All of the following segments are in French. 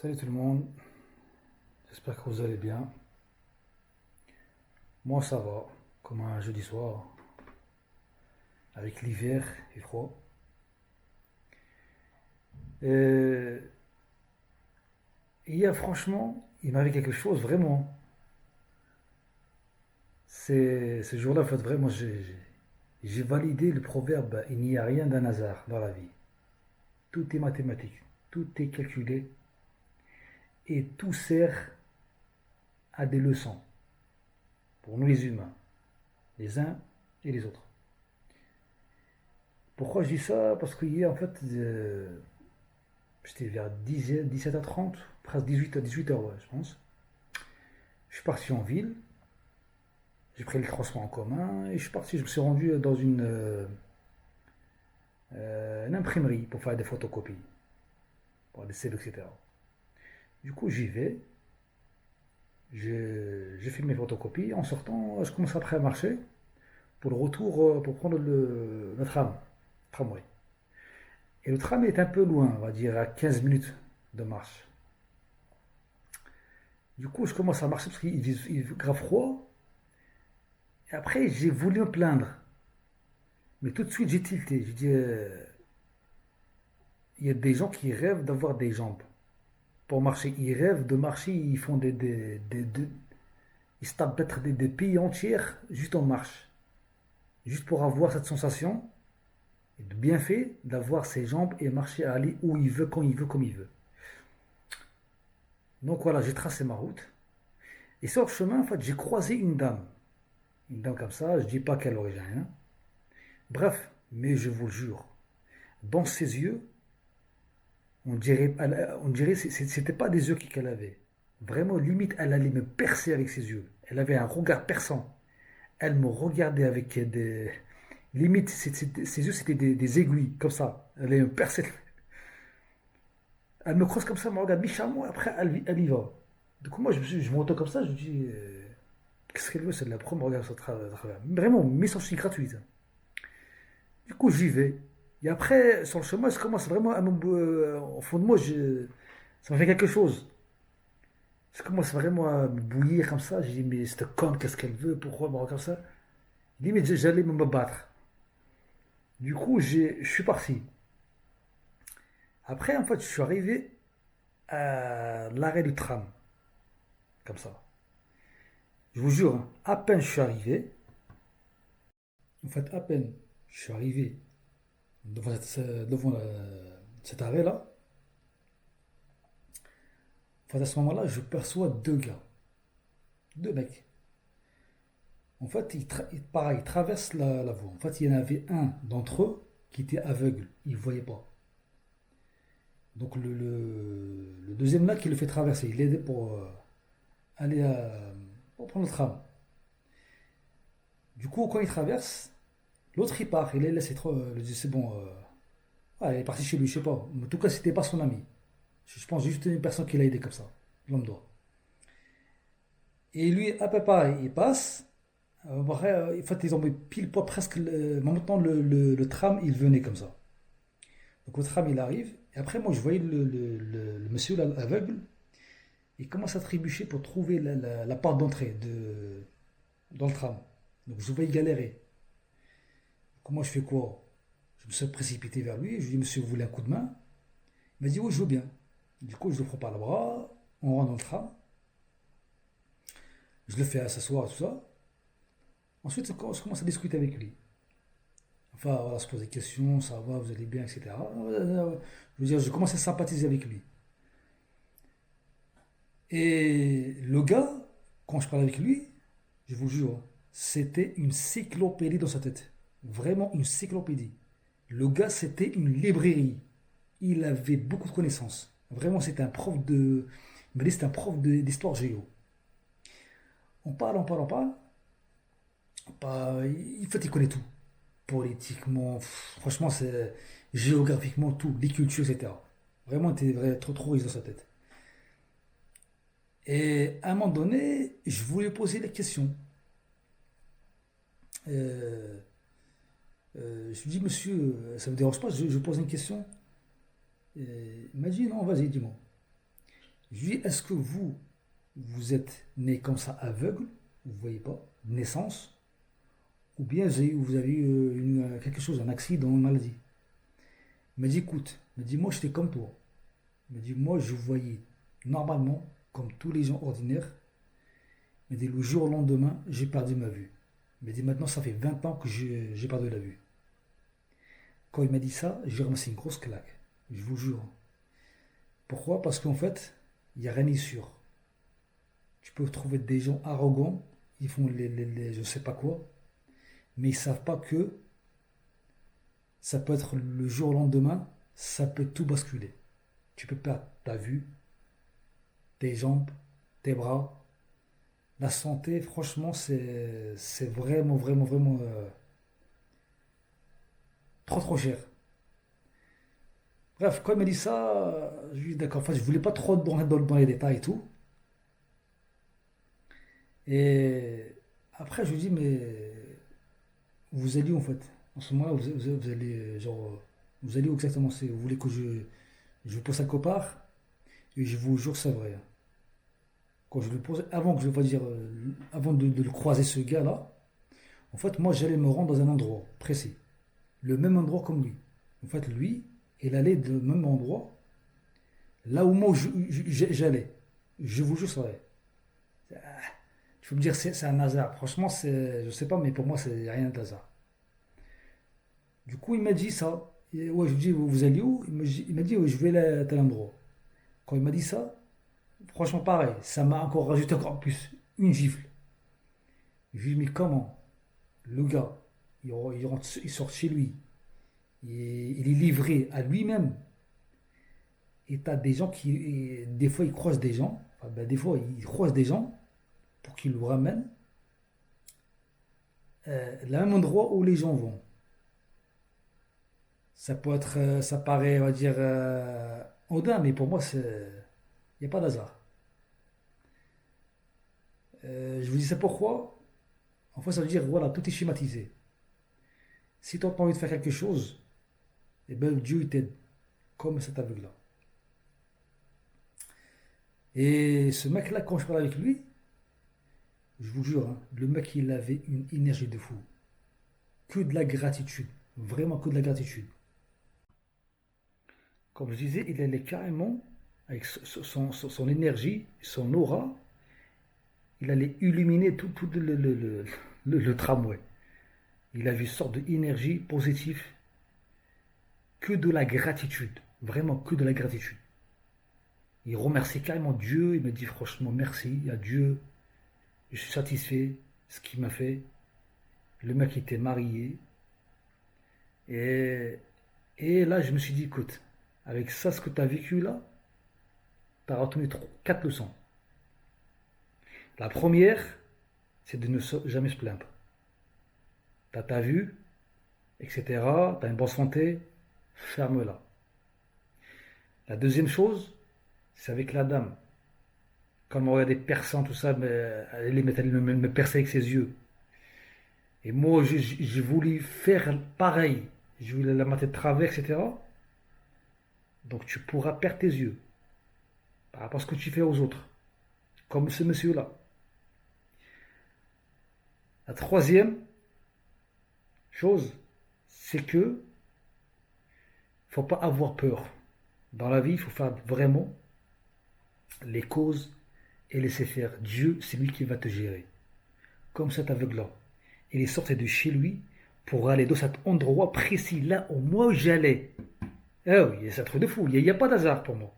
Salut tout le monde, j'espère que vous allez bien. Moi ça va, comme un jeudi soir, avec l'hiver et froid. Et hier franchement, il m'arrive quelque chose vraiment. C'est ce jour-là, en fait, vraiment, j'ai validé le proverbe, il n'y a rien d'un hasard dans la vie. Tout est mathématique, tout est calculé et tout sert à des leçons pour nous les humains, les uns et les autres. Pourquoi je dis ça? Parce qu'hier, en fait, j'étais vers 17h30, presque 18h, ouais, je pense. Je suis parti en ville, j'ai pris le transport en commun et je suis parti, je me suis rendu dans une imprimerie pour faire des photocopies, pour des CV, etc. Du coup, j'y vais, j'ai fait mes photocopies. En sortant, je commence après à marcher pour le retour, pour prendre le tramway. Et le tram est un peu loin, on va dire à 15 minutes de marche. Du coup, je commence à marcher parce qu'il fait grave froid. Et après, j'ai voulu me plaindre. Mais tout de suite, j'ai tilté. J'ai dit, il y a des gens qui rêvent d'avoir des jambes pour marcher. Ils rêvent de marcher, ils font ils se tapent peut-être des pays entières juste en marche. Juste pour avoir cette sensation de bienfait d'avoir ses jambes et marcher à aller où il veut, quand il veut, comme il veut. Donc voilà, j'ai tracé ma route. Et sur le chemin, en fait, j'ai croisé une dame. Une dame comme ça, je dis pas quelle origine, hein. Bref, mais je vous le jure, dans ses yeux, on dirait c'était pas des yeux qu'elle avait. Vraiment, limite, elle allait me percer avec ses yeux. Elle avait un regard perçant. Elle me regardait avec des. Limite, ses yeux, c'était des aiguilles, comme ça. Elle allait me percer. Elle me croise comme ça, elle me regarde méchamment, et après, elle y va. Du coup, moi, je m'entends comme ça, je me dis, qu'est-ce qu'elle veut, c'est de la première regard sur travers. Vraiment, misogynie gratuite. Du coup, j'y vais. Et après, sur le chemin, je commence vraiment à me. Au fond de moi, ça m'a fait quelque chose. Je commence vraiment à me bouillir comme ça. J'ai dit, mais cette conne, qu'est-ce qu'elle veut? Pourquoi elle me regarde comme ça? Limite, j'allais me battre. Du coup, je suis parti. Après, en fait, je suis arrivé à l'arrêt du tram. Comme ça. Je vous jure, hein, à peine je suis arrivé. En fait, à peine je suis arrivé devant cet arrêt-là. En fait, à ce moment-là, je perçois deux gars. Deux mecs. En fait, pareil, ils traversent la voie. En fait, il y en avait un d'entre eux qui était aveugle. Il ne voyait pas. Donc le deuxième là qui le fait traverser, il l'aidait pour aller pour prendre le tram. Du coup, quand il traverse, l'autre il part, il les laisse être, il dit c'est bon, il est parti chez lui, je sais pas. En tout cas, c'était pas son ami. Je pense juste une personne qui l'a aidé comme ça, l'homme d'or. Et lui, à peu près, il passe. Après, en fait, ils ont mis pile poids presque. Maintenant, le tram, il venait comme ça. Donc le tram, il arrive. Et après, moi, je voyais le monsieur là, aveugle. Il commence à trébucher pour trouver la porte d'entrée dans le tram. Donc je vais y galérer. Comment je fais quoi? Je me suis précipité vers lui. Je lui dis, monsieur, vous voulez un coup de main? Il m'a dit, oui, je veux bien. Du coup, je le prends par le bras. On rentre dans le tram. Je le fais s'asseoir et tout ça. Ensuite, je commence à discuter avec lui. Enfin, voilà, se poser des questions, ça va, vous allez bien, etc. Je veux dire, je commence à sympathiser avec lui. Et le gars, quand je parle avec lui, je vous jure, c'était une cyclopédie dans sa tête. Vraiment une cyclopédie. Le gars, c'était une librairie. Il avait beaucoup de connaissances. Vraiment, c'était un prof de. Il m'a dit c'était un prof d'histoire géo. On parle, on parle, on parle. Bah, en fait, il connaît tout. Politiquement, franchement, c'est géographiquement tout, les cultures, etc. Vraiment, il était trop, trop riche dans sa tête. Et à un moment donné, je voulais poser la question. Euh, je lui dis, monsieur, ça ne me dérange pas, je pose une question. Il m'a dit, non, vas-y, dis-moi. Je lui dis, est-ce que vous êtes né comme ça aveugle, vous ne voyez pas, de naissance, ou bien vous avez eu quelque chose, un accident, une maladie. Il m'a dit, écoute, il m'a dit, moi j'étais comme toi. Il m'a dit, moi je voyais normalement, comme tous les gens ordinaires. Il m'a dit, le jour au lendemain, j'ai perdu ma vue. Il m'a dit, maintenant ça fait 20 ans que j'ai perdu la vue. Quand il m'a dit ça, j'ai ramassé une grosse claque. Je vous jure. Pourquoi? Parce qu'en fait, il n'y a rien n'est sûr. Tu peux trouver des gens arrogants, ils font je ne sais pas quoi, mais ils ne savent pas que ça peut être le jour au lendemain, ça peut tout basculer. Tu peux perdre ta vue, tes jambes, tes bras. La santé, franchement, c'est vraiment, vraiment, vraiment trop, trop cher. Bref, quand il m'a dit ça, je lui ai dit d'accord. Enfin, je voulais pas trop dans les détails et tout. Et après, je lui ai dit, mais vous allez où en fait? En ce moment-là, vous allez, genre, vous allez où exactement? Vous voulez que je vous pose quelque part? Et je vous jure, c'est vrai. Quand je le pose, avant que je vais dire, avant de le croiser ce gars-là, en fait, moi, j'allais me rendre dans un endroit précis. Le même endroit comme lui. En fait, lui, il allait du même endroit, là où moi j'allais. Je vous jure, c'est vrai. Tu peux me dire, c'est un hasard. Franchement, je sais pas, mais pour moi, c'est rien d'hasard. Du coup, il m'a dit ça. Et ouais, je lui dis, vous allez où? Il m'a dit, ouais, je vais à tel endroit. Quand il m'a dit ça, franchement, pareil, ça m'a encore rajouté encore plus une gifle. Je lui dis, mais comment? Le gars, il sort chez lui, il est livré à lui-même. Et tu as des gens qui, et des fois, ils croisent des gens, enfin, ben, des fois, ils croisent des gens pour qu'ils le ramènent le même endroit où les gens vont. Ça peut être, ça paraît, on va dire, anodin, mais pour moi, il n'y a pas d'hasard. Je vous dis ça pourquoi? En fait, ça veut dire, voilà, tout est schématisé. Si tu as envie de faire quelque chose, eh ben, Dieu il t'aide, comme cet aveugle-là. Et ce mec-là, quand je parle avec lui, je vous jure, hein, le mec, il avait une énergie de fou. Que de la gratitude. Vraiment que de la gratitude. Comme je disais, il allait carrément, avec son énergie, son aura, il allait illuminer tout le tramway. Il avait une sorte d'énergie positive, que de la gratitude. Vraiment que de la gratitude. Il remerciait carrément Dieu, il me dit franchement merci à Dieu, je suis satisfait de ce qu'il m'a fait. Le mec était marié. Et, et là, je me suis dit, écoute, avec ça, ce que tu as vécu là, tu as retenu quatre leçons. La première, c'est de ne jamais se plaindre. Tu as ta vue, etc. Tu as une bonne santé, ferme-la. La deuxième chose, c'est avec la dame. Quand on regarde des persans, tout ça, mais elle me perçait avec ses yeux. Et moi, j'ai voulu faire pareil. Je voulais la mater de travers, etc. Donc tu pourras perdre tes yeux par rapport à ce que tu fais aux autres. Comme ce monsieur-là. La troisième chose, c'est que il ne faut pas avoir peur. Dans la vie, il faut faire vraiment les causes et laisser faire. Dieu, c'est lui qui va te gérer. Comme cet aveugle-là. Il est sorti de chez lui pour aller dans cet endroit précis, là où moi j'allais. Ah oui, c'est un truc de fou. Il n'y a pas d'hasard pour moi.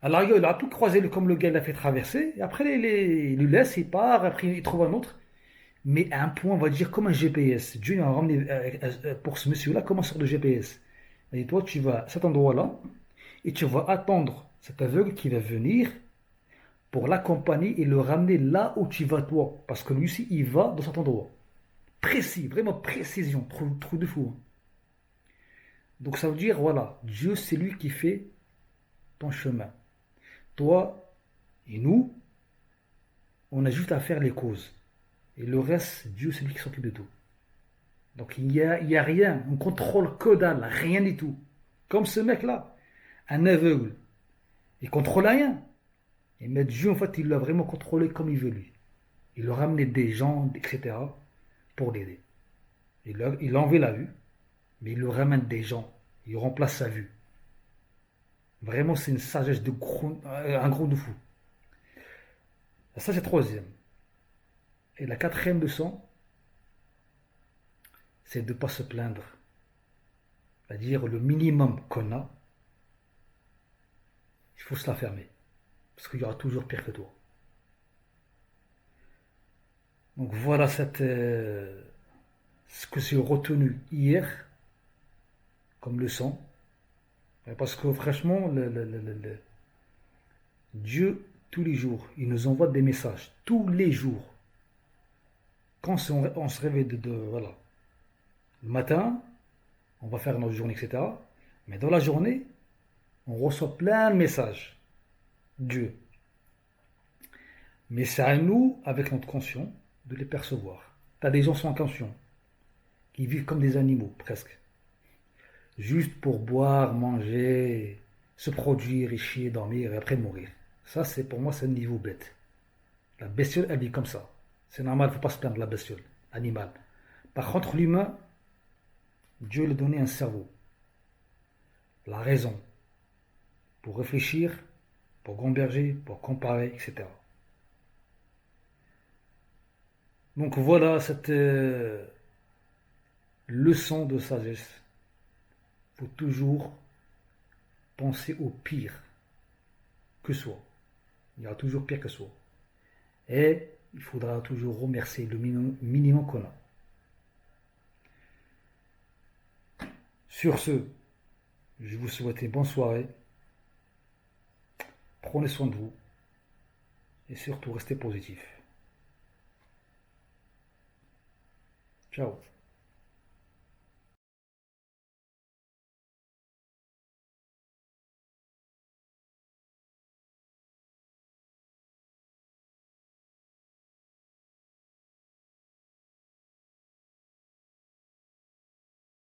Alors, il a tout croisé comme le gars l'a fait traverser. Et après, il le laisse, il part. Après, il trouve un autre. Mais à un point, on va dire comme un GPS. Dieu a ramené pour ce monsieur-là comme un sort de GPS. Et toi, tu vas à cet endroit-là et tu vas attendre cet aveugle qui va venir pour l'accompagner et le ramener là où tu vas toi. Parce que lui aussi, il va dans cet endroit. Précis, vraiment précision, trou de fou. Donc ça veut dire, voilà, Dieu c'est lui qui fait ton chemin. Toi et nous, on a juste à faire les causes. Et le reste, Dieu c'est lui qui s'occupe de tout. Donc il y a rien, on contrôle que dalle, rien du tout. Comme ce mec-là, un aveugle, il contrôle rien. Mais Dieu, en fait, il l'a vraiment contrôlé comme il veut lui. Il leur ramenait des gens, etc., pour l'aider. Il enlève la vue, mais il lui ramène des gens. Il remplace sa vue. Vraiment, c'est une sagesse de gros, un gros de fou. Ça, c'est troisième. Et la quatrième leçon, c'est de ne pas se plaindre. C'est-à-dire, le minimum qu'on a, il faut se la fermer. Parce qu'il y aura toujours pire que toi. Donc voilà ce que j'ai retenu hier comme leçon. Parce que franchement, Dieu, tous les jours, il nous envoie des messages. Tous les jours. Quand on se réveille voilà, le matin, on va faire notre journée, etc. Mais dans la journée, on reçoit plein de messages. Dieu. Mais c'est à nous, avec notre conscience, de les percevoir. T'as des gens sans conscience, qui vivent comme des animaux, presque. Juste pour boire, manger, se produire, et chier, dormir, et après mourir. Ça, c'est pour moi, c'est un niveau bête. La bestiole, elle vit comme ça. C'est normal, il ne faut pas se plaindre de la bestiole, animal. Par contre, l'humain, Dieu lui a donné un cerveau, la raison, pour réfléchir, pour gamberger, pour comparer, etc. Donc voilà cette leçon de sagesse. Il faut toujours penser au pire que soi. Il y aura toujours pire que soi. Et il faudra toujours remercier le minimum qu'on a. Sur ce, je vous souhaite une bonne soirée. Prenez soin de vous. Et surtout, restez positif. Ciao.